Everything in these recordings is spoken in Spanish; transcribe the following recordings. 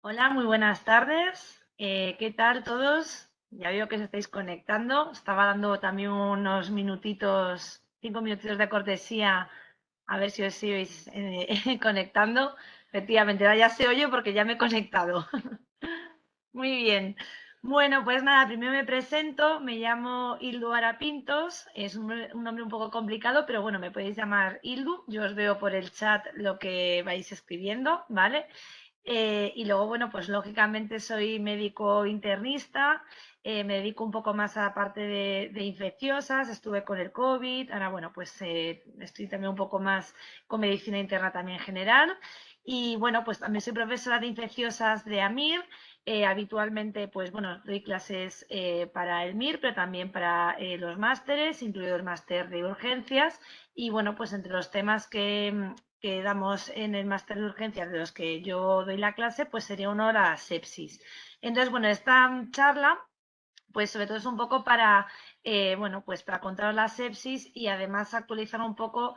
Hola, muy buenas tardes. ¿Qué tal todos? Ya veo que os estáis conectando. Estaba dando también unos minutitos, 5 minutitos de cortesía, a ver si os sigues conectando. Efectivamente, ahora ya se oye porque ya me he conectado. Muy bien. Bueno, pues nada, primero me presento. Me llamo Hildu Arapintos. Es un nombre un poco complicado, pero bueno, me podéis llamar Hildu. Yo os veo por el chat lo que vais escribiendo, ¿vale? Y luego, bueno, pues lógicamente soy médico internista, me dedico un poco más a la parte de infecciosas, estuve con el COVID, ahora, bueno, pues estoy también un poco más con medicina interna también en general. Y bueno, pues también soy profesora de infecciosas de AMIR. Habitualmente, pues bueno, doy clases para el MIR, pero también para los másteres, incluido el máster de urgencias. Y bueno, pues entre los temas que damos en el máster de urgencias de los que yo doy la clase, pues sería uno la sepsis. Entonces, bueno, esta charla pues sobre todo es un poco para, bueno, pues para contaros la sepsis y además actualizar un poco,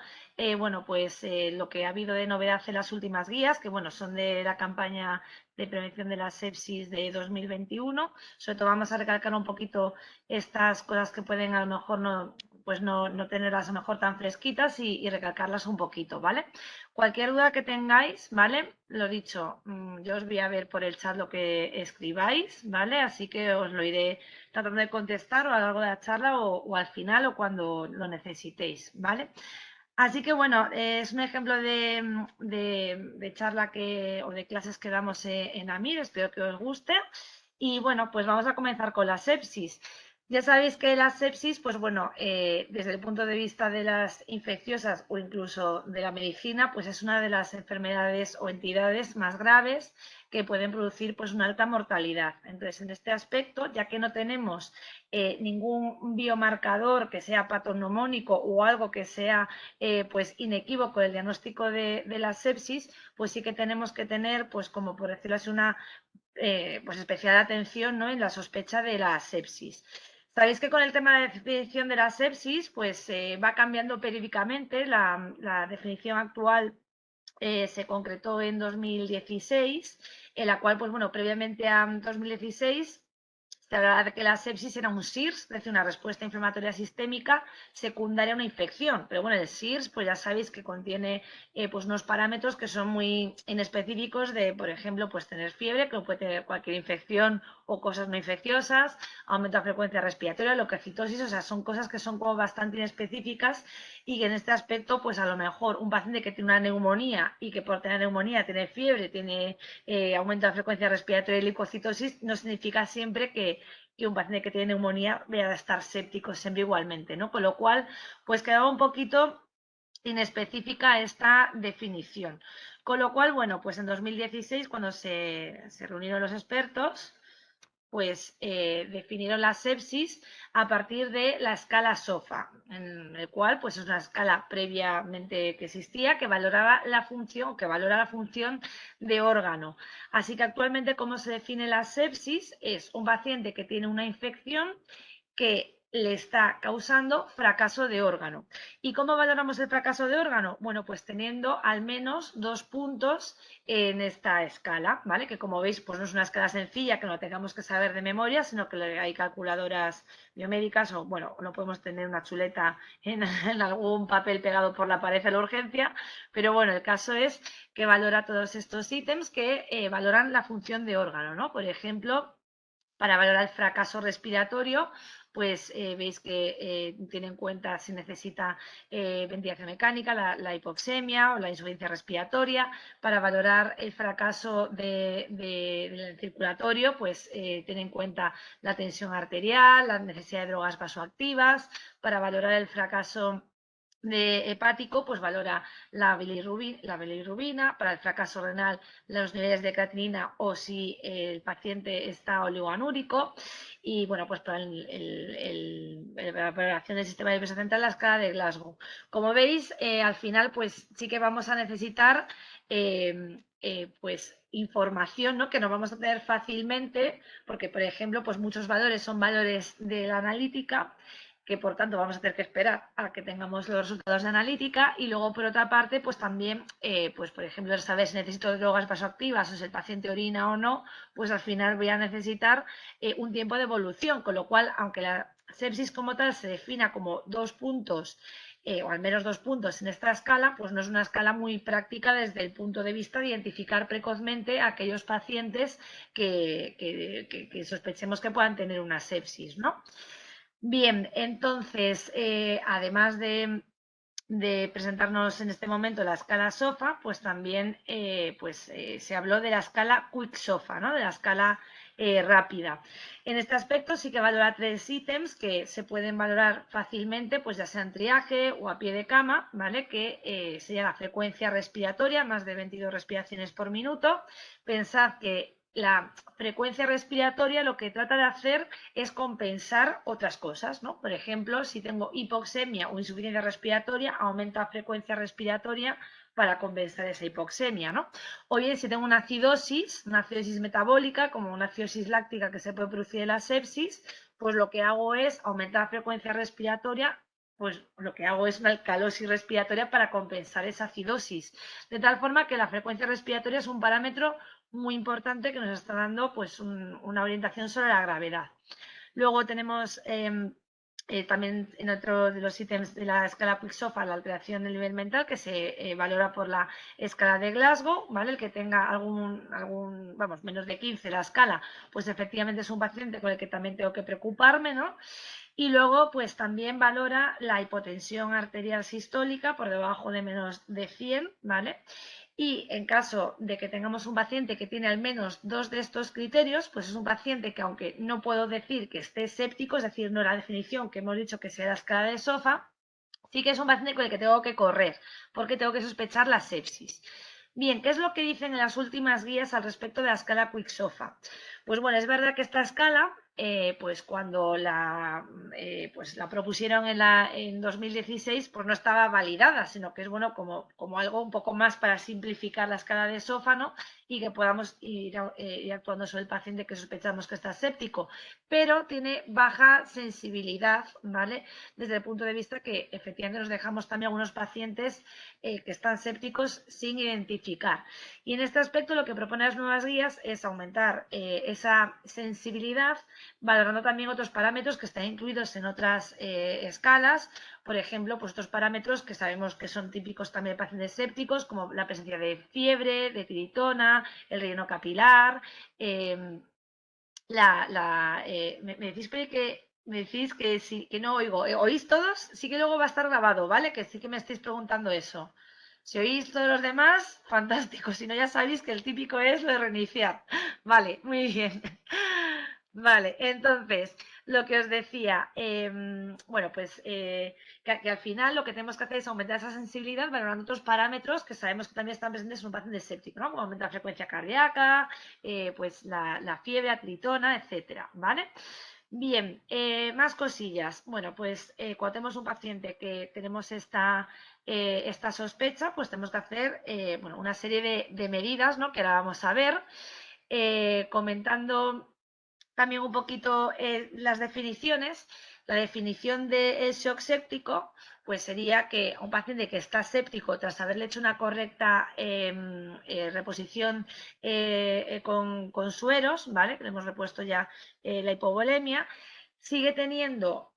bueno, pues lo que ha habido de novedad en las últimas guías, que bueno, son de la campaña de prevención de la sepsis de 2021. Sobre todo vamos a recalcar un poquito estas cosas que pueden a lo mejor no, pues no tenerlas a lo mejor tan fresquitas y recalcarlas un poquito, ¿vale? Cualquier duda que tengáis, ¿vale? Lo dicho, yo os voy a ver por el chat lo que escribáis, ¿vale? Así que os lo iré tratando de contestar o a lo largo de la charla o al final o cuando lo necesitéis, ¿vale? Así que bueno, es un ejemplo de charla o de clases que damos en AMIR, espero que os guste. Y bueno, pues vamos a comenzar con la sepsis. Ya sabéis que la sepsis, pues bueno, desde el punto de vista de las infecciosas o incluso de la medicina, pues es una de las enfermedades o entidades más graves que pueden producir pues una alta mortalidad. Entonces, en este aspecto, ya que no tenemos ningún biomarcador que sea patognomónico o algo que sea pues inequívoco el diagnóstico de la sepsis, pues sí que tenemos que tener, pues como por decirlo así, una pues especial atención, ¿no?, en la sospecha de la sepsis. Sabéis que con el tema de la definición de la sepsis, pues va cambiando periódicamente. La definición actual se concretó en 2016, en la cual, pues bueno, previamente a 2016 se hablaba de que la sepsis era un SIRS, es decir, una respuesta inflamatoria sistémica secundaria a una infección. Pero bueno, el SIRS, pues ya sabéis que contiene pues unos parámetros que son muy inespecíficos de, por ejemplo, pues tener fiebre, que puede tener cualquier infección o cosas no infecciosas, aumento de frecuencia respiratoria, leucocitosis, o sea, son cosas que son como bastante inespecíficas y que en este aspecto, pues a lo mejor un paciente que tiene una neumonía y que por tener neumonía tiene fiebre, tiene aumento de frecuencia respiratoria y leucocitosis, no significa siempre que un paciente que tiene neumonía vaya a estar séptico siempre igualmente, ¿no? Con lo cual, pues quedaba un poquito inespecífica esta definición. Con lo cual, bueno, pues en 2016, cuando se reunieron los expertos, pues definieron la sepsis a partir de la escala SOFA, en el cual pues es una escala previamente que existía que valoraba la función, que valora la función de órgano. Así que actualmente, ¿cómo se define la sepsis? Es un paciente que tiene una infección que le está causando fracaso de órgano. ¿Y cómo valoramos el fracaso de órgano? Bueno, pues teniendo al menos 2 puntos en esta escala, ¿vale? Que como veis, pues no es una escala sencilla que no tengamos que saber de memoria, sino que hay calculadoras biomédicas o, bueno, no podemos tener una chuleta en algún papel pegado por la pared de la urgencia, pero bueno, el caso es que valora todos estos ítems que valoran la función de órgano, ¿no? Por ejemplo, para valorar el fracaso respiratorio, pues veis que tiene en cuenta si necesita ventilación mecánica, la hipoxemia o la insuficiencia respiratoria. Para valorar el fracaso del circulatorio, pues tiene en cuenta la tensión arterial, la necesidad de drogas vasoactivas. Para valorar el fracaso de hepático, pues valora la bilirrubina, para el fracaso renal los niveles de creatinina o si el paciente está oligoanúrico y bueno, pues para la valoración del sistema nervioso central la escala de Glasgow. Como veis, al final pues sí que vamos a necesitar pues información, ¿no?, que nos vamos a tener fácilmente porque, por ejemplo, pues muchos valores son valores de la analítica que por tanto vamos a tener que esperar a que tengamos los resultados de analítica. Y luego, por otra parte, pues también, pues por ejemplo, saber si necesito drogas vasoactivas o si el paciente orina o no, pues al final voy a necesitar un tiempo de evolución, con lo cual, aunque la sepsis como tal se defina como 2 puntos, o al menos 2 puntos en esta escala, pues no es una escala muy práctica desde el punto de vista de identificar precozmente a aquellos pacientes que sospechemos que puedan tener una sepsis, ¿no? Bien, entonces, además de presentarnos en este momento la escala SOFA, pues también se habló de la escala Quick SOFA, ¿no? De la escala rápida. En este aspecto sí que valora 3 ítems que se pueden valorar fácilmente, pues ya sea en triaje o a pie de cama, ¿vale? Que sería la frecuencia respiratoria, más de 22 respiraciones por minuto. Pensad que la frecuencia respiratoria lo que trata de hacer es compensar otras cosas, ¿no? Por ejemplo, si tengo hipoxemia o insuficiencia respiratoria, aumenta la frecuencia respiratoria para compensar esa hipoxemia, ¿no? O bien, si tengo una acidosis metabólica, como una acidosis láctica que se puede producir en la sepsis, pues lo que hago es aumentar la frecuencia respiratoria, pues lo que hago es una alcalosis respiratoria para compensar esa acidosis. De tal forma que la frecuencia respiratoria es un parámetro muy importante que nos está dando pues una orientación sobre la gravedad. Luego tenemos también en otro de los ítems de la escala Quick-SOFA la alteración del nivel mental que se valora por la escala de Glasgow, ¿vale? El que tenga vamos, menos de 15 la escala, pues efectivamente es un paciente con el que también tengo que preocuparme, ¿no? Y luego, pues también valora la hipotensión arterial sistólica por debajo de menos de 100, ¿vale? Y en caso de que tengamos un paciente que tiene al menos 2 de estos criterios, pues es un paciente que, aunque no puedo decir que esté séptico, es decir, no la definición que hemos dicho que sea la escala de SOFA, sí que es un paciente con el que tengo que correr, porque tengo que sospechar la sepsis. Bien, ¿qué es lo que dicen en las últimas guías al respecto de la escala Quick-SOFA? Pues bueno, es verdad que esta escala, pues cuando la propusieron en 2016, pues no estaba validada, sino que es bueno como algo un poco más para simplificar la escala de SOFA, ¿no? Y que podamos ir actuando sobre el paciente que sospechamos que está séptico, pero tiene baja sensibilidad, ¿vale? Desde el punto de vista que efectivamente nos dejamos también algunos pacientes que están sépticos sin identificar. Y en este aspecto lo que proponen las nuevas guías es aumentar esa sensibilidad, valorando también otros parámetros que están incluidos en otras escalas. Por ejemplo, pues estos parámetros que sabemos que son típicos también de pacientes sépticos, como la presencia de fiebre, de tiritona, el relleno capilar. Me decís que sí, que no oigo. ¿Oís todos? Sí, que luego va a estar grabado, ¿vale? Que sí que me estáis preguntando eso. Si oís todos los demás, fantástico. Si no, ya sabéis que el típico es lo de reiniciar. Vale, muy bien. Vale, entonces, lo que os decía, bueno, pues que al final lo que tenemos que hacer es aumentar esa sensibilidad valorando otros parámetros que sabemos que también están presentes en un paciente séptico, ¿no? Como aumentar la frecuencia cardíaca, pues la fiebre, la tritona, etcétera, ¿vale? Bien, más cosillas. Bueno, pues cuando tenemos un paciente que tenemos esta sospecha, pues tenemos que hacer bueno, una serie de medidas, ¿no? Que ahora vamos a ver, comentando también un poquito las definiciones. La definición de shock séptico pues sería que un paciente que está séptico tras haberle hecho una correcta reposición con sueros, ¿vale? Que le hemos repuesto ya la hipovolemia, sigue teniendo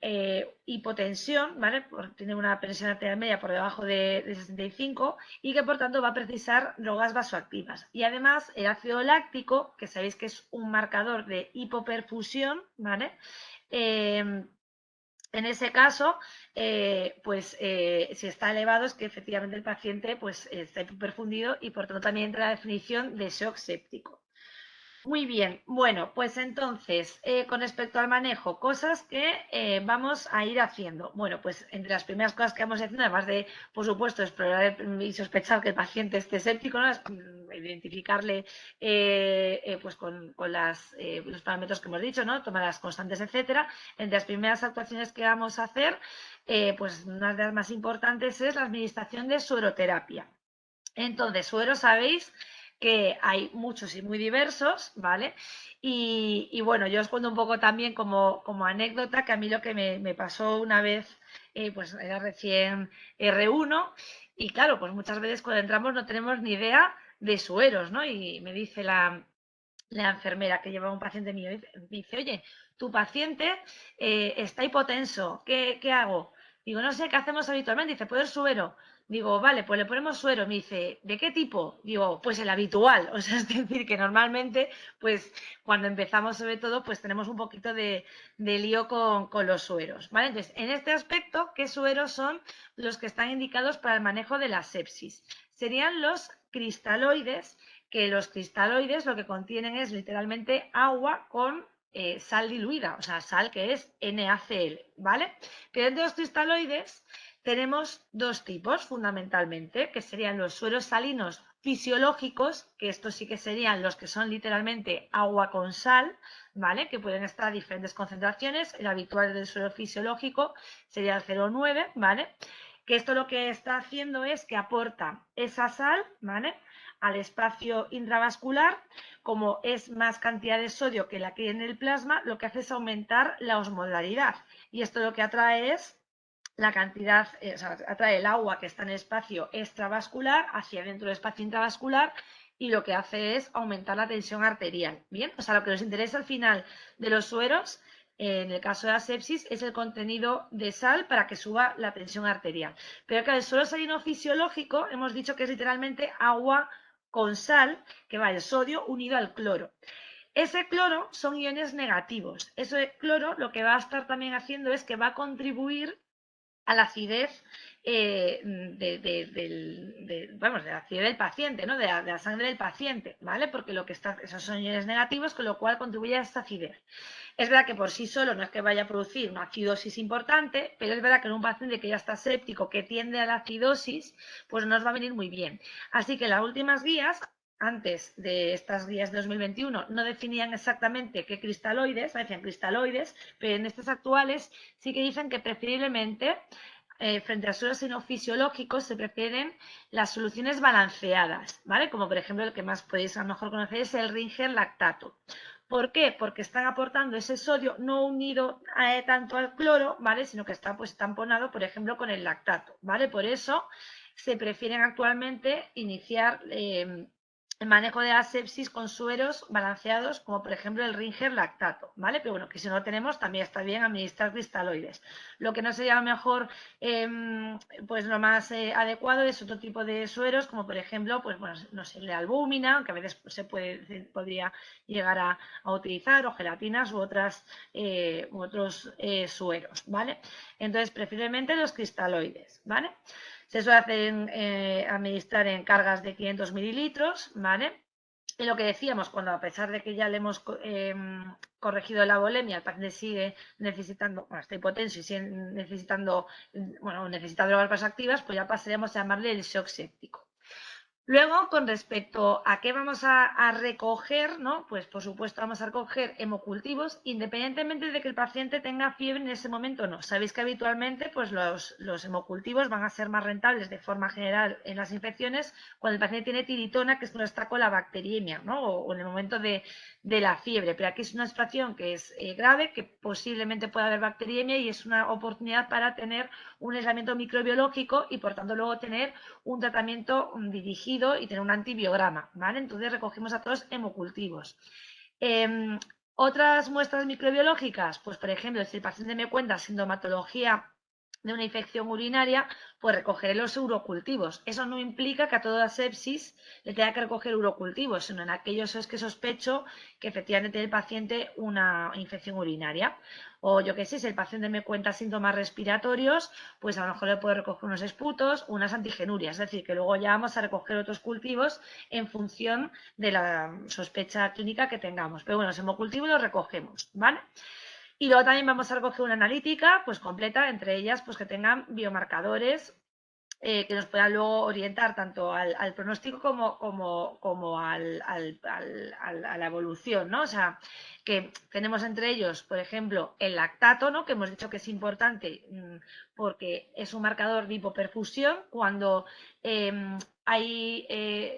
hipotensión, ¿vale? Tiene una presión arterial media por debajo de 65 y que por tanto va a precisar drogas vasoactivas. Y además el ácido láctico, que sabéis que es un marcador de hipoperfusión, ¿vale? En ese caso, si está elevado es que efectivamente el paciente pues, está hipoperfundido y por tanto también entra la definición de shock séptico. Muy bien, bueno, pues entonces, con respecto al manejo, cosas que vamos a ir haciendo. Bueno, pues entre las primeras cosas que vamos haciendo, además de, por supuesto, explorar y sospechar que el paciente esté séptico, ¿no? Identificarle pues con los parámetros que hemos dicho, ¿no? Tomar las constantes, etcétera. Entre las primeras actuaciones que vamos a hacer, pues una de las más importantes es la administración de sueroterapia. Entonces, suero, sabéis que hay muchos y muy diversos, ¿vale? Y bueno, yo os cuento un poco también como anécdota que a mí lo que me pasó una vez, pues era recién R1 y claro, pues muchas veces cuando entramos no tenemos ni idea de sueros, ¿no? Y me dice la enfermera que llevaba un paciente mío, dice, oye, tu paciente está hipotenso, ¿qué hago? Digo, no sé, ¿qué hacemos habitualmente? Dice, ¿puedes suero? Digo, vale, pues le ponemos suero. Me dice, ¿de qué tipo? Digo, pues el habitual. O sea, es decir, que normalmente, pues cuando empezamos sobre todo, pues tenemos un poquito de lío con los sueros, ¿vale? Entonces, en este aspecto, ¿qué sueros son los que están indicados para el manejo de la sepsis? Serían los cristaloides, que los cristaloides lo que contienen es literalmente agua con sal diluida, o sea, sal que es NaCl, ¿vale? Que dentro de los cristaloides tenemos dos tipos fundamentalmente, que serían los sueros salinos fisiológicos, que estos sí que serían los que son literalmente agua con sal, ¿vale? Que pueden estar a diferentes concentraciones. El habitual del suero fisiológico sería el 0,9, ¿vale? Que esto lo que está haciendo es que aporta esa sal, ¿vale?, al espacio intravascular. Como es más cantidad de sodio que la que hay en el plasma, lo que hace es aumentar la osmolaridad. Y esto lo que atrae es la cantidad, o sea, atrae el agua que está en el espacio extravascular hacia dentro del espacio intravascular y lo que hace es aumentar la tensión arterial. Bien, o sea, lo que nos interesa al final de los sueros, en el caso de la sepsis, es el contenido de sal para que suba la tensión arterial. Pero claro, el suero salino fisiológico hemos dicho que es literalmente agua con sal, que va el sodio unido al cloro. Ese cloro son iones negativos. Ese cloro lo que va a estar también haciendo es que va a contribuir a la acidez vamos, de la acidez del paciente, ¿no? De la sangre del paciente, ¿vale? Porque lo que está, esos son iones negativos, con lo cual contribuye a esta acidez. Es verdad que por sí solo no es que vaya a producir una acidosis importante, pero es verdad que en un paciente que ya está séptico, que tiende a la acidosis, pues nos va a venir muy bien. Así que las últimas guías, antes de estas guías de 2021, no definían exactamente qué cristaloides, decían cristaloides, pero en estas actuales sí que dicen que preferiblemente frente a sueros fisiológicos se prefieren las soluciones balanceadas, ¿vale? Como por ejemplo el que más podéis a lo mejor conocer es el Ringer lactato. ¿Por qué? Porque están aportando ese sodio no unido tanto al cloro, ¿vale? Sino que está pues tamponado, por ejemplo, con el lactato, ¿vale? Por eso se prefieren actualmente iniciar el manejo de la sepsis con sueros balanceados, como por ejemplo el Ringer lactato, ¿vale? Pero bueno, que si no lo tenemos, también está bien administrar cristaloides. Lo que no sería a lo mejor, pues lo más adecuado es otro tipo de sueros, como por ejemplo, pues bueno, no sé, la albúmina, aunque a veces podría llegar a utilizar, o gelatinas u otros sueros, ¿vale? Entonces, preferiblemente los cristaloides, ¿vale? Se suele hacer administrar en cargas de 500 mililitros, ¿vale? Y lo que decíamos, cuando a pesar de que ya le hemos corregido la volemia, el paciente sigue necesitando, bueno, está hipotenso y sigue necesitando, bueno, necesita drogas vasoactivas, pues ya pasaríamos a llamarle el shock séptico. Luego, con respecto a qué vamos a recoger, ¿no? Pues por supuesto vamos a recoger hemocultivos, independientemente de que el paciente tenga fiebre en ese momento o no. Sabéis que habitualmente pues los hemocultivos van a ser más rentables de forma general en las infecciones cuando el paciente tiene tiritona, que es cuando está con la bacteriemia, ¿no? O en el momento de la fiebre. Pero aquí es una situación que es grave, que posiblemente pueda haber bacteriemia y es una oportunidad para tener un aislamiento microbiológico y por tanto luego tener un tratamiento dirigido y tener un antibiograma, ¿vale? Entonces recogemos a todos hemocultivos. Otras muestras microbiológicas, pues por ejemplo, si el paciente me cuenta sintomatología de una infección urinaria, pues recogeré los urocultivos. Eso no implica que a toda sepsis le tenga que recoger urocultivos, sino en aquellos es que sospecho que efectivamente tiene el paciente una infección urinaria. O yo qué sé, si el paciente me cuenta síntomas respiratorios, pues a lo mejor le puedo recoger unos esputos, unas antigenurias. Es decir, que luego ya vamos a recoger otros cultivos en función de la sospecha clínica que tengamos. Pero bueno, los hemocultivos los recogemos, ¿vale? Y luego también vamos a recoger una analítica pues completa, entre ellas pues que tengan biomarcadores que nos pueda luego orientar tanto al pronóstico como a la evolución, ¿no? O sea, que tenemos entre ellos, por ejemplo, el lactato, ¿no? Que hemos dicho que es importante porque es un marcador de hipoperfusión cuando hay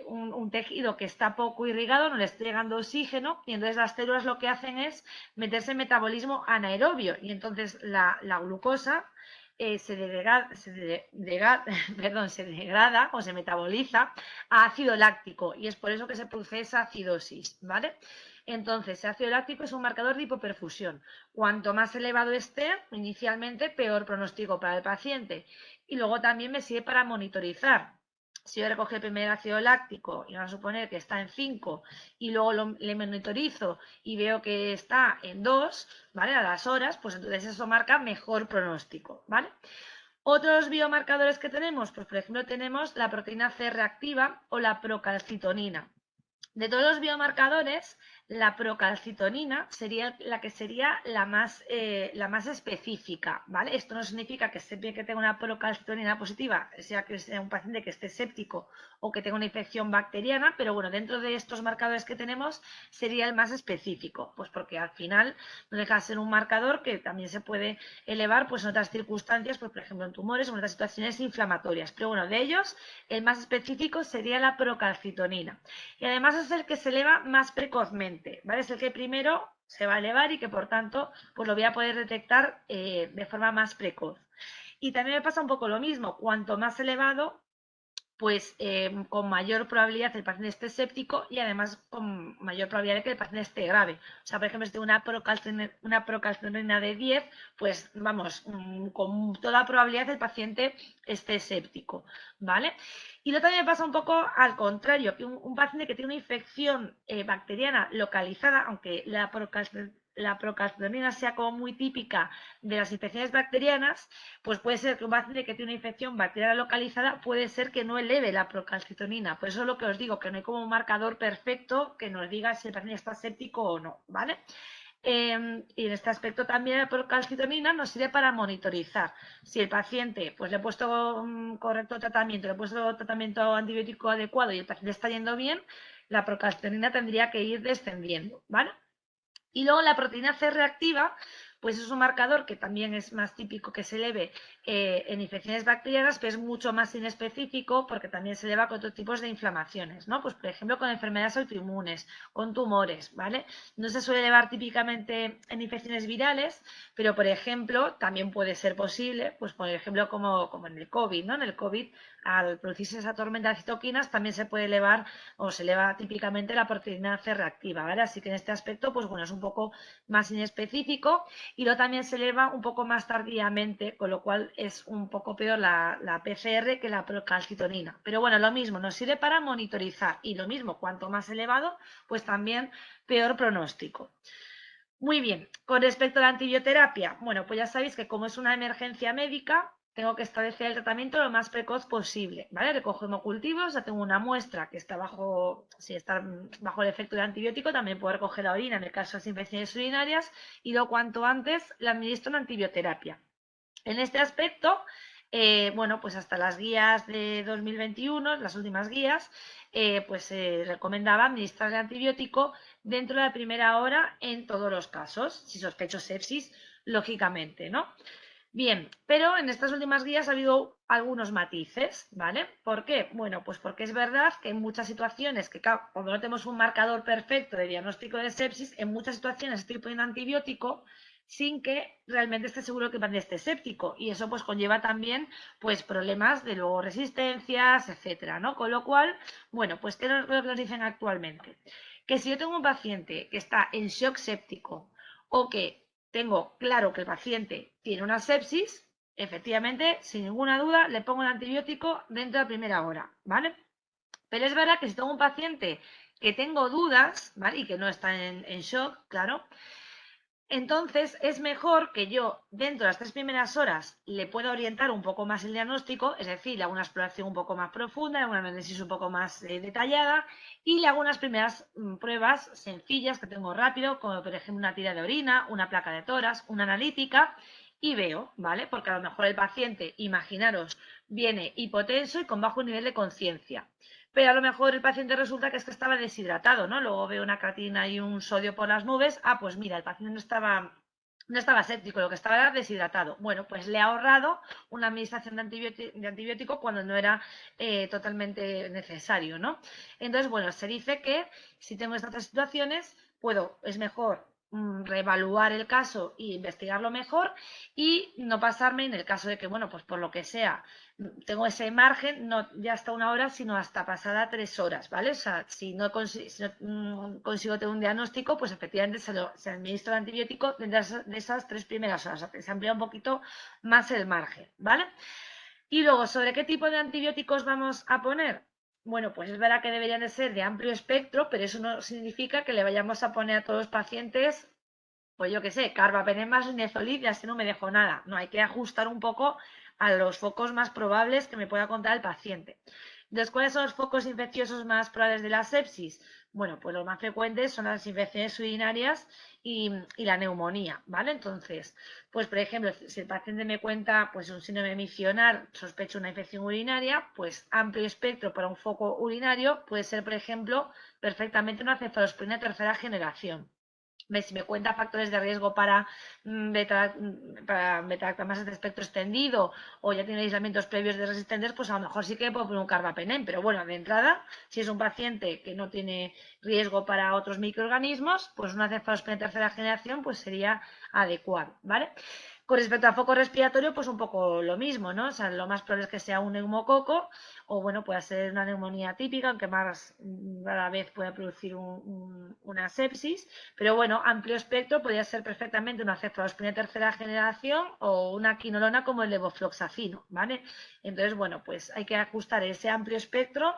un tejido que está poco irrigado, no le está llegando oxígeno y entonces las células lo que hacen es meterse en metabolismo anaerobio y entonces la glucosa se degrada o se metaboliza a ácido láctico y es por eso que se produce esa acidosis, ¿vale? Entonces, el ácido láctico es un marcador de hipoperfusión. Cuanto más elevado esté, inicialmente, peor pronóstico para el paciente. Y luego también me sirve para monitorizar. Si yo recojo el primer ácido láctico y vamos a suponer que está en 5 y luego le monitorizo y veo que está en 2, ¿vale? A las horas, pues entonces eso marca mejor pronóstico, ¿vale? Otros biomarcadores que tenemos, pues por ejemplo tenemos la proteína C reactiva o la procalcitonina. De todos los biomarcadores, la procalcitonina sería la más específica, ¿vale? Esto no significa que que tenga una procalcitonina positiva, sea que sea un paciente que esté séptico o que tenga una infección bacteriana, pero bueno, dentro de estos marcadores que tenemos sería el más específico, pues porque al final no deja de ser un marcador que también se puede elevar pues en otras circunstancias, pues por ejemplo en tumores o en otras situaciones inflamatorias, pero bueno, de ellos el más específico sería la procalcitonina y además es el que se eleva más precozmente, ¿vale? Es el que primero se va a elevar y que por tanto pues lo voy a poder detectar de forma más precoz. Y también me pasa un poco lo mismo, cuanto más elevado, pues con mayor probabilidad el paciente esté séptico y además con mayor probabilidad de que el paciente esté grave. O sea, por ejemplo, si tengo una procalcitonina de 10, pues vamos, con toda probabilidad el paciente esté séptico, ¿vale? Y luego también me pasa un poco al contrario, que un paciente que tiene una infección bacteriana localizada, aunque la procalcitonina sea como muy típica de las infecciones bacterianas, pues puede ser que un paciente que tiene una infección bacteriana localizada puede ser que no eleve la procalcitonina. Por eso es lo que os digo, que no hay como un marcador perfecto que nos diga si el paciente está séptico o no, ¿vale? Y en este aspecto también la procalcitonina nos sirve para monitorizar. Si el paciente, pues le he puesto correcto tratamiento, le he puesto tratamiento antibiótico adecuado y el paciente está yendo bien, la procalcitonina tendría que ir descendiendo, ¿vale? Y luego la proteína C reactiva, pues es un marcador que también es más típico que se eleve en infecciones bacterianas, pero es mucho más inespecífico porque también se eleva con otros tipos de inflamaciones, ¿no? Pues por ejemplo con enfermedades autoinmunes, con tumores, ¿vale? No se suele elevar típicamente en infecciones virales, pero por ejemplo también puede ser posible, pues por ejemplo como en el COVID, ¿no? En el COVID, al producirse esa tormenta de citoquinas, también se puede elevar o se eleva típicamente la proteína C reactiva, ¿vale? Así que en este aspecto, pues bueno, es un poco más inespecífico y luego también se eleva un poco más tardíamente, con lo cual es un poco peor la PCR que la procalcitonina. Pero bueno, lo mismo, nos sirve para monitorizar y lo mismo, cuanto más elevado, pues también peor pronóstico. Muy bien, con respecto a la antibioterapia, bueno, pues ya sabéis que como es una emergencia médica, tengo que establecer el tratamiento lo más precoz posible, ¿vale? Recojo hemocultivos, ya tengo una muestra que está si está bajo el efecto del antibiótico, también puedo recoger la orina en el caso de las infecciones urinarias y lo cuanto antes le administro una antibioterapia. En este aspecto, bueno, pues hasta las guías de 2021, las últimas guías, pues se recomendaba administrar el antibiótico dentro de la primera hora en todos los casos, si sospecho sepsis, lógicamente, ¿no? Bien, pero en estas últimas guías ha habido algunos matices, ¿vale? ¿Por qué? Bueno, pues porque es verdad que en muchas situaciones, que cuando no tenemos un marcador perfecto de diagnóstico de sepsis, en muchas situaciones estoy poniendo antibiótico sin que realmente esté seguro que el paciente esté séptico y eso pues conlleva también pues problemas de luego resistencias, etcétera, ¿no? Con lo cual, bueno, pues ¿qué es lo que nos dicen actualmente? Que si yo tengo un paciente que está en shock séptico o que tengo claro que el paciente tiene una sepsis, efectivamente, sin ninguna duda, le pongo el antibiótico dentro de la primera hora, ¿vale? Pero es verdad que si tengo un paciente que tengo dudas, ¿vale? Y que no está en shock, claro, entonces es mejor que yo dentro de las 3 primeras horas le pueda orientar un poco más el diagnóstico, es decir, le hago una exploración un poco más profunda, le hago una análisis un poco más detallada y le hago unas primeras pruebas sencillas que tengo rápido, como por ejemplo una tira de orina, una placa de tórax, una analítica y veo, ¿vale? Porque a lo mejor el paciente, imaginaros, viene hipotenso y con bajo nivel de conciencia. Pero a lo mejor el paciente resulta que es que estaba deshidratado, ¿no? Luego veo una creatina y un sodio por las nubes. Ah, pues mira, el paciente no estaba séptico, lo que estaba era deshidratado. Bueno, pues le ha ahorrado una administración de antibiótico cuando no era totalmente necesario, ¿no? Entonces, bueno, se dice que si tengo estas tres situaciones, es mejor reevaluar el caso e investigarlo mejor y no pasarme en el caso de que, bueno, pues por lo que sea, tengo ese margen, no ya hasta 1 hora, sino hasta pasada 3 horas, ¿vale? O sea, si no consigo tener un diagnóstico, pues efectivamente se administra el antibiótico de esas 3 primeras horas, o sea, se amplía un poquito más el margen, ¿vale? Y luego, ¿sobre qué tipo de antibióticos vamos a poner? Bueno, pues es verdad que deberían de ser de amplio espectro, pero eso no significa que le vayamos a poner a todos los pacientes, pues yo qué sé, carbapenem y linezolid y así no me dejo nada. No, hay que ajustar un poco a los focos más probables que me pueda contar el paciente. Entonces, ¿cuáles son los focos infecciosos más probables de la sepsis? Bueno, pues los más frecuentes son las infecciones urinarias y la neumonía, ¿vale? Entonces, pues por ejemplo, si el paciente me cuenta pues un síndrome micionar, sospecho una infección urinaria, pues amplio espectro para un foco urinario puede ser, por ejemplo, perfectamente una cefalosporina de tercera generación. Si me cuenta factores de riesgo para beta-lactamases de espectro extendido o ya tiene aislamientos previos de resistentes, pues a lo mejor sí que puedo poner un carbapenem. Pero bueno, de entrada, si es un paciente que no tiene riesgo para otros microorganismos, pues una cefalosporina de tercera generación pues sería adecuado, ¿vale? Con respecto al foco respiratorio, pues un poco lo mismo, ¿no? O sea, lo más probable es que sea un neumococo o, bueno, puede ser una neumonía típica, aunque más rara vez pueda producir una sepsis. Pero bueno, amplio espectro podría ser perfectamente una cefalosporina de tercera generación o una quinolona como el levofloxacino, ¿vale? Entonces, bueno, pues hay que ajustar ese amplio espectro,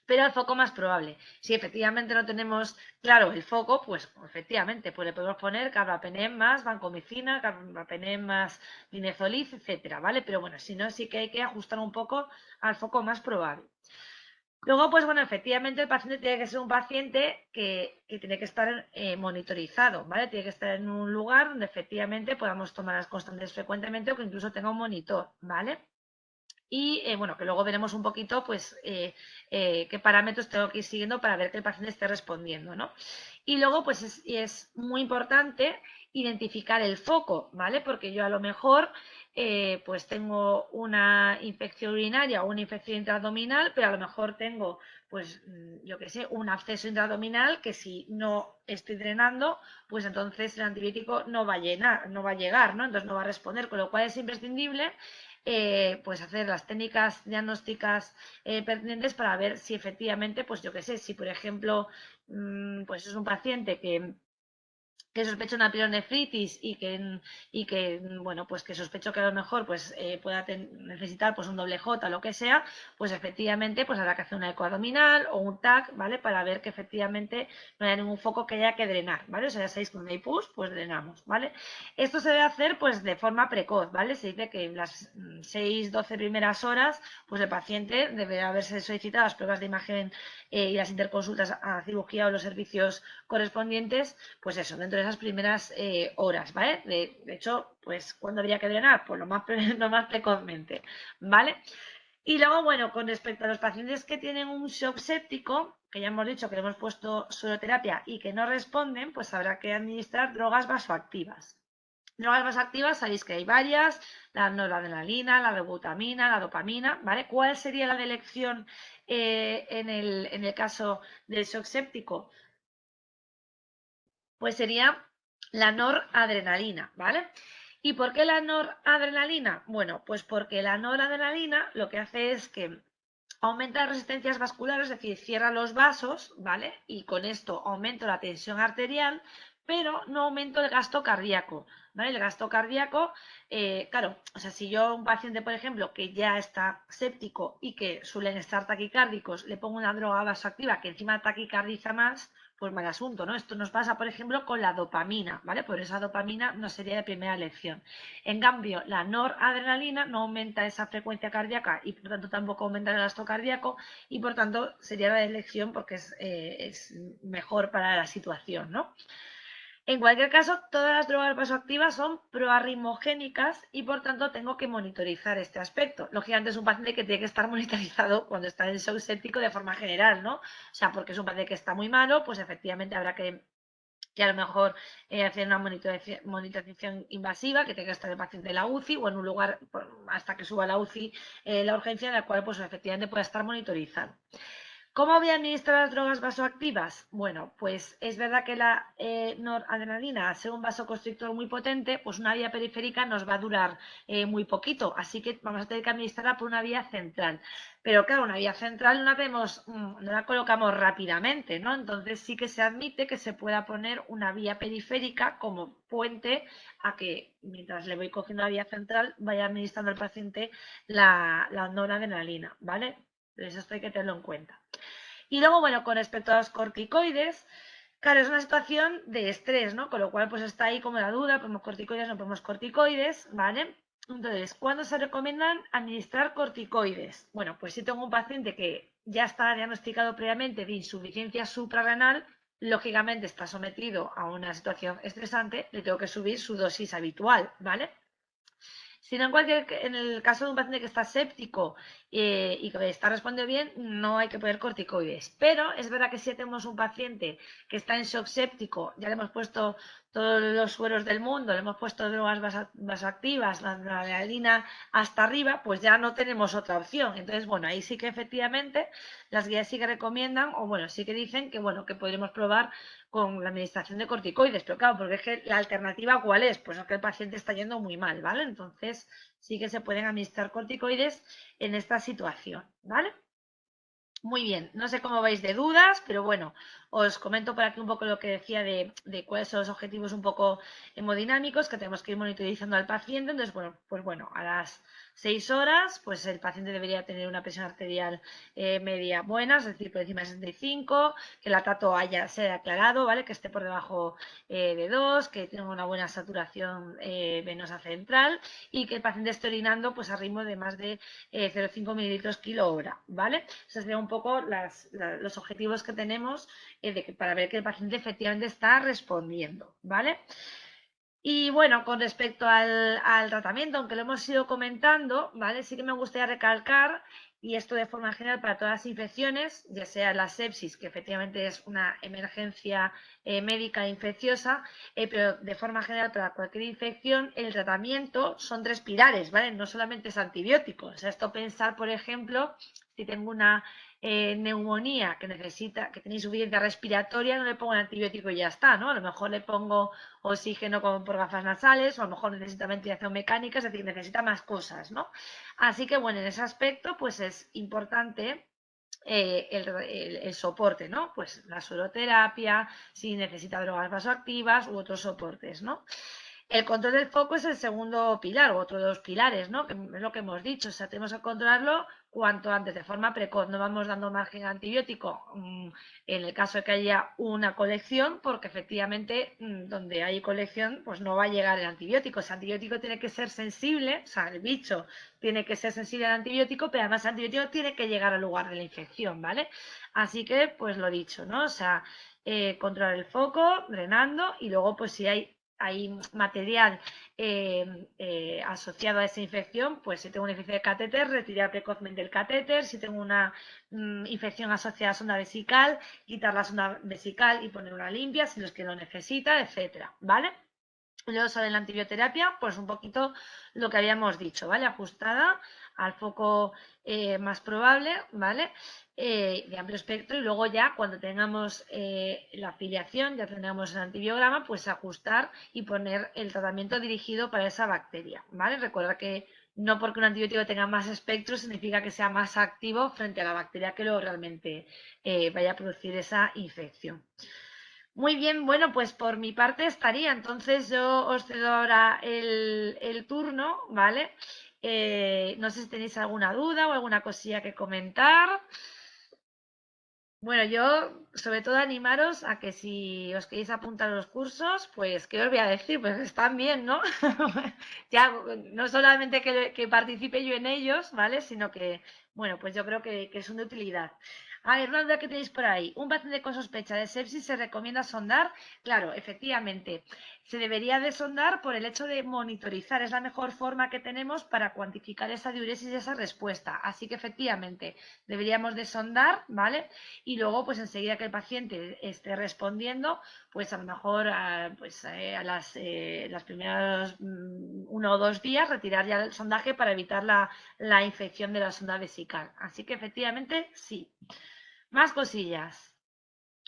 pero al foco más probable. Si efectivamente no tenemos claro el foco, pues efectivamente pues le podemos poner carbapenem más vancomicina, carbapenem más linezolid, etcétera, ¿vale? Pero bueno, si no, sí que hay que ajustar un poco al foco más probable. Luego, pues bueno, efectivamente el paciente tiene que ser un paciente que tiene que estar monitorizado, ¿vale? Tiene que estar en un lugar donde efectivamente podamos tomar las constantes frecuentemente o que incluso tenga un monitor, ¿vale? Y bueno, que luego veremos un poquito pues qué parámetros tengo que ir siguiendo para ver que el paciente esté respondiendo, ¿no? Y luego pues es muy importante identificar el foco, ¿vale? Porque yo a lo mejor pues tengo una infección urinaria o una infección intraabdominal, pero a lo mejor tengo pues yo qué sé, un absceso intraabdominal que si no estoy drenando, pues entonces el antibiótico no va a llenar, no va a llegar, ¿no? Entonces no va a responder, con lo cual es imprescindible pues hacer las técnicas diagnósticas pertinentes para ver si efectivamente, pues yo qué sé, si por ejemplo, pues es un paciente que sospecho una pielonefritis y que bueno, pues que sospecho que a lo mejor pues pueda necesitar pues un doble J o lo que sea, pues efectivamente pues habrá que hacer una eco abdominal o un TAC, ¿vale? Para ver que efectivamente no haya ningún foco que haya que drenar, ¿vale? O sea, ya sabéis que cuando hay pus, pues drenamos, ¿vale? Esto se debe hacer pues de forma precoz, ¿vale? Se dice que en las 6-12 primeras horas, pues el paciente debe haberse solicitado las pruebas de imagen y las interconsultas a cirugía o los servicios correspondientes, pues eso, dentro de esas primeras horas, ¿vale? De hecho, pues, ¿cuándo habría que drenar? Pues lo más, lo más precozmente, ¿vale? Y luego, bueno, con respecto a los pacientes que tienen un shock séptico, que ya hemos dicho que le hemos puesto sueroterapia y que no responden, pues habrá que administrar drogas vasoactivas. Drogas vasoactivas, sabéis que hay varias, la noradrenalina, la dobutamina, la dopamina, ¿vale? ¿Cuál sería la de elección en el caso del shock séptico? Pues sería la noradrenalina, ¿vale? ¿Y por qué la noradrenalina? Bueno, pues porque la noradrenalina lo que hace es que aumenta las resistencias vasculares, es decir, cierra los vasos, ¿vale? Y con esto aumento la tensión arterial, pero no aumento el gasto cardíaco, ¿vale? El gasto cardíaco, claro, o sea, si yo a un paciente, por ejemplo, que ya está séptico y que suelen estar taquicárdicos, le pongo una droga vasoactiva que encima taquicardiza más, pues mal asunto, ¿no? Esto nos pasa, por ejemplo, con la dopamina, ¿vale? Por esa dopamina no sería de primera elección. En cambio, la noradrenalina no aumenta esa frecuencia cardíaca y por tanto tampoco aumenta el gasto cardíaco y por tanto sería la elección porque es mejor para la situación, ¿no? En cualquier caso, todas las drogas vasoactivas son proarritmogénicas y por tanto tengo que monitorizar este aspecto. Lógicamente es un paciente que tiene que estar monitorizado cuando está en shock séptico de forma general, ¿no? O sea, porque es un paciente que está muy malo, pues efectivamente habrá que a lo mejor hacer una monitorización invasiva, que tenga que estar el paciente en la UCI o en un lugar hasta que suba la UCI, la urgencia, en la cual pues efectivamente pueda estar monitorizado. ¿Cómo voy a administrar las drogas vasoactivas? Bueno, pues es verdad que la noradrenalina, al ser un vasoconstrictor muy potente, pues una vía periférica nos va a durar muy poquito, así que vamos a tener que administrarla por una vía central. Pero claro, una vía central no la colocamos rápidamente, ¿no? Entonces sí que se admite que se pueda poner una vía periférica como puente a que mientras le voy cogiendo la vía central vaya administrando al paciente la noradrenalina, ¿vale? Entonces esto hay que tenerlo en cuenta. Y luego, bueno, con respecto a los corticoides, claro, es una situación de estrés, ¿no? Con lo cual, pues está ahí como la duda, ponemos corticoides, no ponemos corticoides, ¿vale? Entonces, ¿cuándo se recomiendan administrar corticoides? Bueno, pues si tengo un paciente que ya está diagnosticado previamente de insuficiencia suprarrenal, lógicamente está sometido a una situación estresante, le tengo que subir su dosis habitual, ¿vale? Si no, en el caso de un paciente que está séptico y que está respondiendo bien, no hay que poner corticoides. Pero es verdad que si tenemos un paciente que está en shock séptico, ya le hemos puesto todos los sueros del mundo, le hemos puesto drogas vasoactivas, la adrenalina hasta arriba, pues ya no tenemos otra opción. Entonces, bueno, ahí sí que efectivamente las guías sí que recomiendan, o bueno, sí que dicen que bueno, que podremos probar con la administración de corticoides, pero claro, porque es que la alternativa ¿cuál es? Pues es que el paciente está yendo muy mal, ¿vale? Entonces sí que se pueden administrar corticoides en esta situación, ¿vale? Muy bien, no sé cómo vais de dudas, pero bueno, os comento por aquí un poco lo que decía de cuáles son los objetivos un poco hemodinámicos que tenemos que ir monitorizando al paciente. Entonces, bueno, pues bueno, a las 6 horas, pues el paciente debería tener una presión arterial media buena, es decir, por encima de 65, que el lactato sea aclarado, ¿vale? Que esté por debajo de 2, que tenga una buena saturación venosa central y que el paciente esté orinando pues a ritmo de más de 0,5 mililitros kilo hora, ¿vale? Esos serían un poco los objetivos que tenemos para ver que el paciente efectivamente está respondiendo, ¿vale? Y bueno, con respecto al tratamiento, aunque lo hemos ido comentando, ¿vale? Sí que me gustaría recalcar, y esto de forma general para todas las infecciones, ya sea la sepsis, que efectivamente es una emergencia médica infecciosa, pero de forma general para cualquier infección, el tratamiento son 3 pilares, ¿vale? No solamente es antibiótico. O sea, esto pensar, por ejemplo, si tengo una neumonía que tiene insuficiencia respiratoria, no le pongo el antibiótico y ya está, ¿no? A lo mejor le pongo oxígeno por gafas nasales o a lo mejor necesita ventilación mecánica, es decir, necesita más cosas, ¿no? Así que bueno, en ese aspecto pues es importante el soporte, ¿no? Pues la sueroterapia, si necesita drogas vasoactivas u otros soportes, ¿no? El control del foco es el segundo pilar, o otro de los pilares, ¿no? Que es lo que hemos dicho, o sea, tenemos que controlarlo cuanto antes, de forma precoz. No vamos dando margen antibiótico en el caso de que haya una colección, porque efectivamente donde hay colección, pues no va a llegar el antibiótico. Ese antibiótico tiene que ser sensible, o sea, el bicho tiene que ser sensible al antibiótico, pero además el antibiótico tiene que llegar al lugar de la infección, ¿vale? Así que, pues lo dicho, ¿no? O sea, controlar el foco, drenando, y luego, pues si hay material asociado a esa infección, pues si tengo una infección de catéter, retirar precozmente el catéter. Si tengo una infección asociada a sonda vesical, quitar la sonda vesical y poner una limpia si los que lo necesita, etcétera, ¿vale? Luego sobre la antibioterapia, pues un poquito lo que habíamos dicho, ¿vale? Ajustada al foco más probable, ¿vale? De amplio espectro, y luego ya cuando tengamos la afiliación, ya tengamos el antibiograma, pues ajustar y poner el tratamiento dirigido para esa bacteria, ¿vale? Recuerda que no porque un antibiótico tenga más espectro significa que sea más activo frente a la bacteria que luego realmente vaya a producir esa infección. Muy bien, bueno, pues por mi parte estaría. Entonces yo os cedo ahora el turno, ¿vale? No sé si tenéis alguna duda o alguna cosilla que comentar. Bueno, yo sobre todo animaros a que si os queréis apuntar a los cursos, pues, ¿qué os voy a decir? Pues están bien, ¿no? Ya, no solamente que participe yo en ellos, ¿vale? Sino que, Bueno, pues yo creo que son de utilidad. A ver, una duda que tenéis por ahí. Un paciente con sospecha de sepsis se recomienda sondar. Claro, efectivamente, se debería de sondar por el hecho de monitorizar. Es la mejor forma que tenemos para cuantificar esa diuresis y esa respuesta. Así que efectivamente, deberíamos de sondar, ¿vale? Y luego, pues enseguida que el paciente esté respondiendo, pues a lo mejor a las primeros 1 o 2 días retirar ya el sondaje para evitar la infección de la sonda vesical. Así que efectivamente sí. Más cosillas.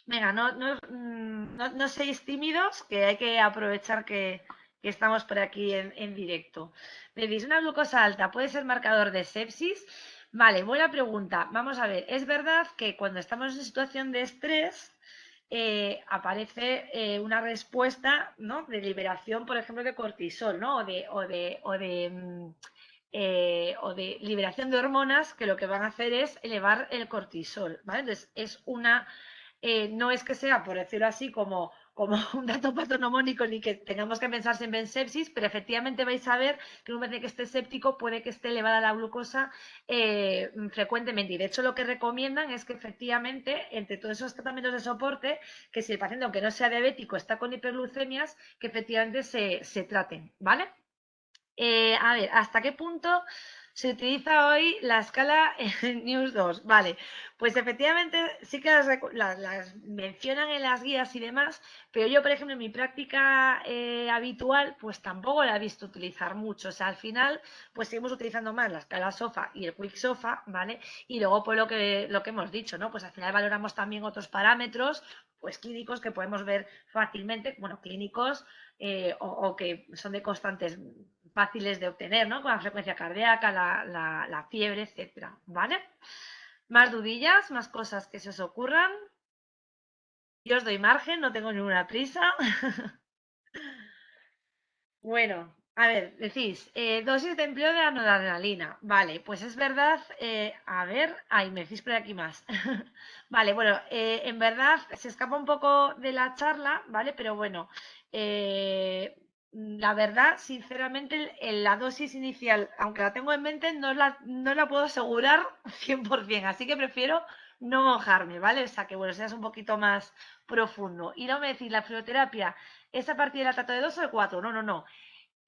Venga, no seáis tímidos, que hay que aprovechar que estamos por aquí en directo. Me decís, ¿una glucosa alta puede ser marcador de sepsis? Vale, buena pregunta. Vamos a ver, es verdad que cuando estamos en situación de estrés, aparece una respuesta, ¿no?, de liberación, por ejemplo, de cortisol, ¿no? O de liberación de hormonas que lo que van a hacer es elevar el cortisol, ¿vale? Entonces, no es que sea, por decirlo así, como un dato patognomónico ni que tengamos que pensar siempre en sepsis, pero efectivamente vais a ver que un paciente que esté séptico puede que esté elevada la glucosa frecuentemente. Y de hecho lo que recomiendan es que efectivamente entre todos esos tratamientos de soporte, que si el paciente, aunque no sea diabético, está con hiperglucemias, que efectivamente se traten, ¿vale? A ver, ¿hasta qué punto se utiliza hoy la escala News 2? Vale, pues efectivamente sí que las mencionan en las guías y demás, pero yo, por ejemplo, en mi práctica habitual, pues tampoco la he visto utilizar mucho. O sea, al final, pues seguimos utilizando más la escala SOFA y el Quick SOFA, ¿vale? Y luego, pues lo que hemos dicho, ¿no? Pues al final valoramos también otros parámetros, pues clínicos que podemos ver fácilmente, bueno, clínicos o que son de constantes fáciles de obtener, ¿no? Con la frecuencia cardíaca, la fiebre, etcétera, ¿vale? Más dudillas, más cosas que se os ocurran. Yo os doy margen, no tengo ninguna prisa. Bueno, a ver, decís, dosis de empleo de la noradrenalina. Vale, pues es verdad, a ver, ahí me decís por aquí más. Vale, bueno, en verdad se escapa un poco de la charla, ¿vale? Pero bueno, la verdad, sinceramente, la dosis inicial, aunque la tengo en mente, no la puedo asegurar 100%, así que prefiero no mojarme, ¿vale? O sea que, bueno, seas un poquito más profundo. Y no me decís, la fluoterapia, ¿es a partir del lactato de 2 o de 4? No, no, no.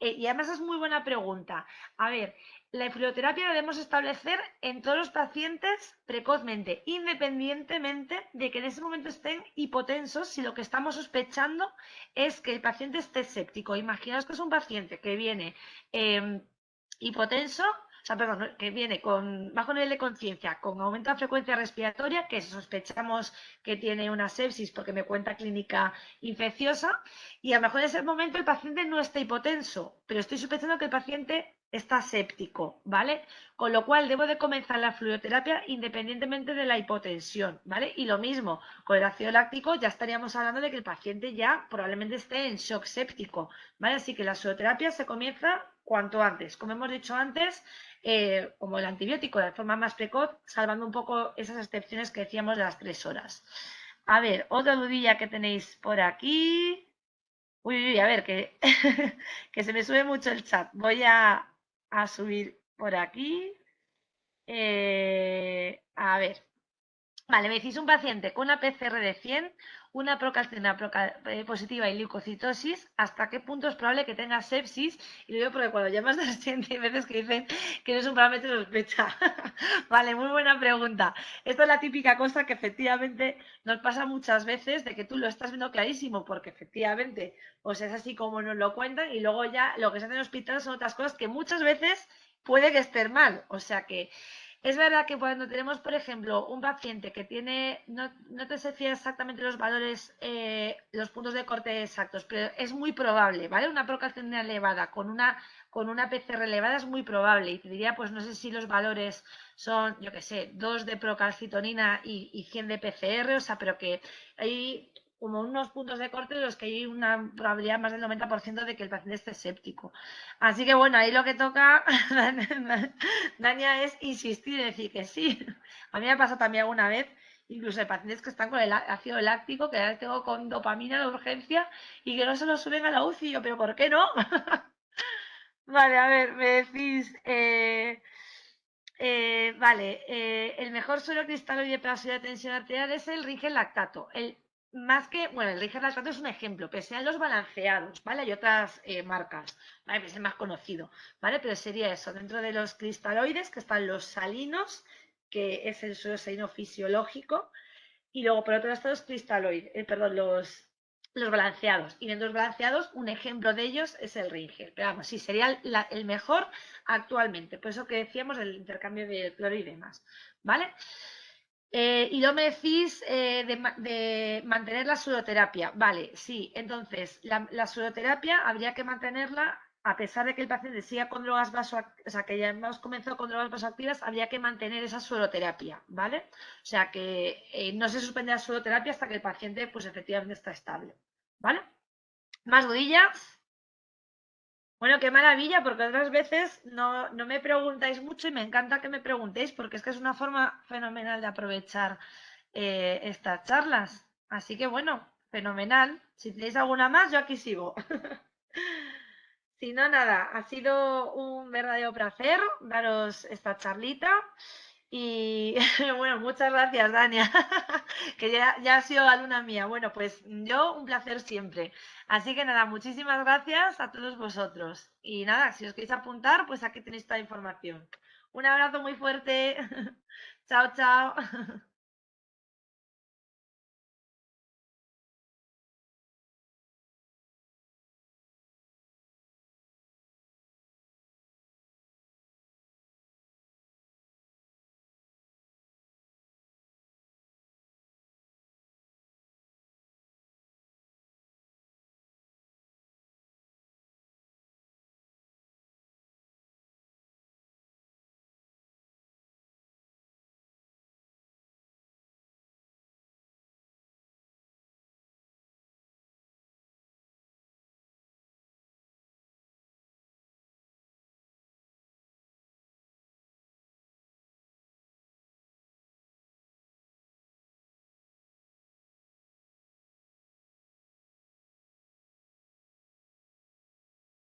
Y además es muy buena pregunta. A ver, la fluoterapia la debemos establecer en todos los pacientes precozmente, independientemente de que en ese momento estén hipotensos, si lo que estamos sospechando es que el paciente esté séptico. Imaginaos que es un paciente que viene hipotenso, o sea, perdón, que viene con bajo nivel de conciencia, con aumento de frecuencia respiratoria, que sospechamos que tiene una sepsis porque me cuenta clínica infecciosa, y a lo mejor en ese momento el paciente no está hipotenso, pero estoy sospechando que el paciente está séptico, ¿vale? Con lo cual debo de comenzar la fluidoterapia independientemente de la hipotensión, ¿vale? Y lo mismo, con el ácido láctico ya estaríamos hablando de que el paciente ya probablemente esté en shock séptico, ¿vale? Así que la fluidoterapia se comienza cuanto antes. Como hemos dicho antes, como el antibiótico de forma más precoz, salvando un poco esas excepciones que decíamos de las 3 horas. A ver, otra dudilla que tenéis por aquí. Uy, uy, a ver, que se me sube mucho el chat. Voy a subir por aquí. A ver. Vale, me decís un paciente con una PCR de 100, una procalcina positiva y leucocitosis, ¿hasta qué punto es probable que tenga sepsis? Y lo digo porque cuando llamas de 100 hay veces que dicen que no es un parámetro de sospecha. Vale, muy buena pregunta. Esto es la típica cosa que efectivamente nos pasa muchas veces, de que tú lo estás viendo clarísimo, porque efectivamente, pues es así como nos lo cuentan, y luego ya lo que se hace en el hospital son otras cosas que muchas veces puede que estén mal. O sea que es verdad que cuando tenemos, por ejemplo, un paciente que tiene, no te sé fiar exactamente los valores, los puntos de corte exactos, pero es muy probable, ¿vale? Una procalcemia elevada con una PCR elevada es muy probable. Y te diría, pues no sé si los valores son, yo qué sé, 2 de procalcitonina y 100 de PCR, o sea, pero que hay como unos puntos de corte en los que hay una probabilidad más del 90% de que el paciente esté séptico. Así que bueno, ahí lo que toca, Dania, es insistir y decir que sí. A mí me ha pasado también alguna vez, incluso hay pacientes que están con el ácido láctico, que ya les tengo con dopamina de urgencia y que no se lo suben a la UCI. Y yo, pero ¿por qué no? Vale, a ver, me decís, Vale, el mejor suero cristaloide para subir la tensión arterial es el Rigel lactato. Más que, bueno, el Rigel lactato es un ejemplo, pero sean los balanceados, ¿vale? Hay otras marcas, ¿vale? Es el más conocido, ¿vale? Pero sería eso, dentro de los cristaloides que están los salinos, que es el suero salino fisiológico, y luego por otro lado los cristaloides, perdón, los balanceados. Y dentro de los balanceados, un ejemplo de ellos es el Ringel. Pero vamos, sí, sería el mejor actualmente. Por eso que decíamos el intercambio de cloro y demás. ¿Vale? Y luego me decís de mantener la sudoterapia. Vale, sí. Entonces, la sudoterapia habría que mantenerla a pesar de que el paciente siga con drogas vasoactivas, o sea, que ya hemos comenzado con drogas vasoactivas, habría que mantener esa sudoterapia, ¿vale? O sea, que no se suspende la sudoterapia hasta que el paciente, pues efectivamente está estable, ¿vale? ¿Más dudillas? Bueno, qué maravilla, porque otras veces no me preguntáis mucho y me encanta que me preguntéis, porque es que es una forma fenomenal de aprovechar estas charlas. Así que bueno, fenomenal. Si tenéis alguna más, yo aquí sigo. Si no, nada, ha sido un verdadero placer daros esta charlita. Y bueno, muchas gracias, Dania, que ya ha sido alumna mía. Bueno, pues yo un placer siempre. Así que nada, muchísimas gracias a todos vosotros. Y nada, si os queréis apuntar, pues aquí tenéis toda la información. Un abrazo muy fuerte. Chao, chao.